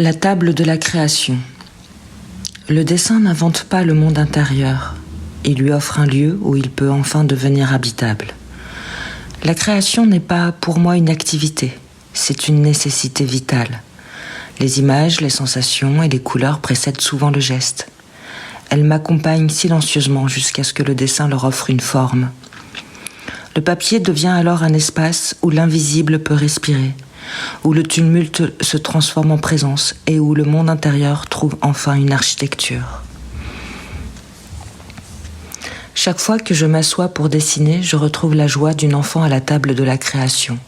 La table de la création. Le dessin n'invente pas le monde intérieur. Il lui offre un lieu où il peut enfin devenir habitable. La création n'est pas pour moi une activité, c'est une nécessité vitale. Les images, les sensations et les couleurs précèdent souvent le geste. Elles m'accompagnent silencieusement jusqu'à ce que le dessin leur offre une forme. Le papier devient alors un espace où l'invisible peut respirer, où le tumulte se transforme en présence et où le monde intérieur trouve enfin une architecture. Chaque fois que je m'assois pour dessiner, je retrouve la joie d'une enfant à la table de la création.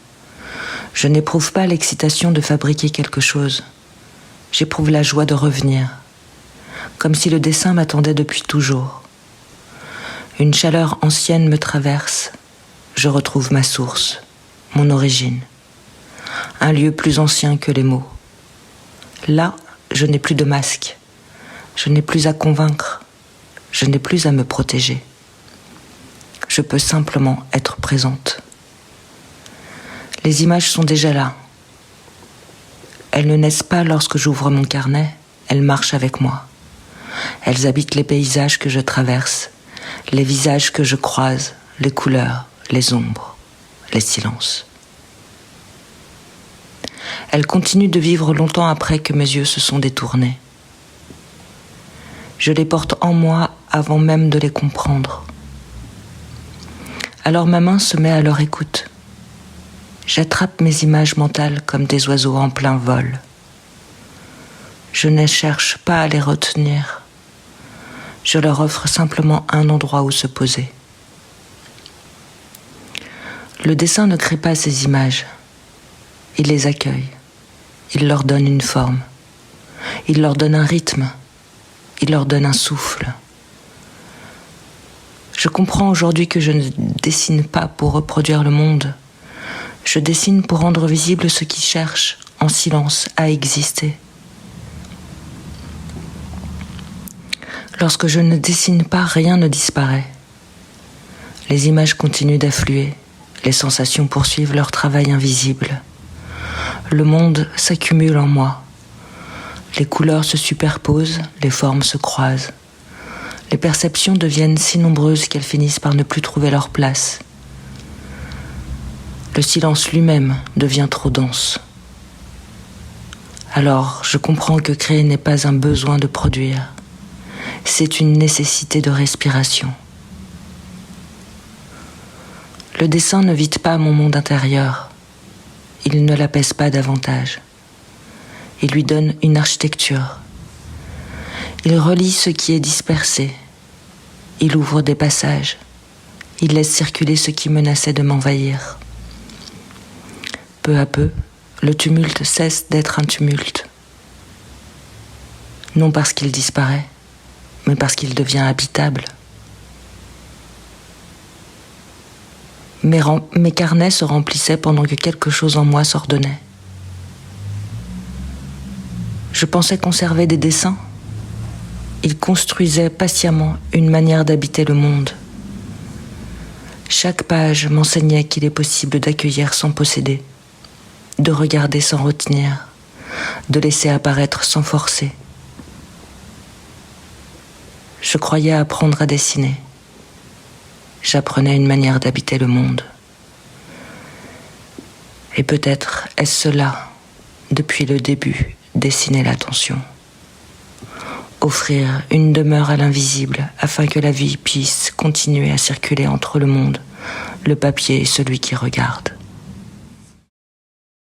Je n'éprouve pas l'excitation de fabriquer quelque chose. J'éprouve la joie de revenir, comme si le dessin m'attendait depuis toujours. Une chaleur ancienne me traverse. Je retrouve ma source, mon origine. Un lieu plus ancien que les mots. Là, je n'ai plus de masque. Je n'ai plus à convaincre. Je n'ai plus à me protéger. Je peux simplement être présente. Les images sont déjà là. Elles ne naissent pas lorsque j'ouvre mon carnet, elles marchent avec moi. Elles habitent les paysages que je traverse, les visages que je croise, les couleurs, les ombres, les silences. Elles continuent de vivre longtemps après que mes yeux se sont détournés. Je les porte en moi avant même de les comprendre. Alors ma main se met à leur écoute. J'attrape mes images mentales comme des oiseaux en plein vol. Je ne cherche pas à les retenir. Je leur offre simplement un endroit où se poser. Le dessin ne crée pas ces images. Il les accueille. Il leur donne une forme. Il leur donne un rythme. Il leur donne un souffle. Je comprends aujourd'hui que je ne dessine pas pour reproduire le monde. Je dessine pour rendre visible ce qui cherche, en silence, à exister. Lorsque je ne dessine pas, rien ne disparaît. Les images continuent d'affluer, les sensations poursuivent leur travail invisible. Le monde s'accumule en moi. Les couleurs se superposent, les formes se croisent. Les perceptions deviennent si nombreuses qu'elles finissent par ne plus trouver leur place. Le silence lui-même devient trop dense. Alors, je comprends que créer n'est pas un besoin de produire. C'est une nécessité de respiration. Le dessin ne vide pas mon monde intérieur. Il ne l'apaise pas davantage. Il lui donne une architecture. Il relie ce qui est dispersé. Il ouvre des passages. Il laisse circuler ce qui menaçait de m'envahir. Peu à peu, le tumulte cesse d'être un tumulte. Non parce qu'il disparaît, mais parce qu'il devient habitable. Mes carnets se remplissaient pendant que quelque chose en moi s'ordonnait. Je pensais conserver des dessins. Ils construisaient patiemment une manière d'habiter le monde. Chaque page m'enseignait qu'il est possible d'accueillir sans posséder, de regarder sans retenir, de laisser apparaître sans forcer. Je croyais apprendre à dessiner. J'apprenais une manière d'habiter le monde. Et peut-être est-ce cela, depuis le début, dessiner l'attention. Offrir une demeure à l'invisible afin que la vie puisse continuer à circuler entre le monde, le papier et celui qui regarde.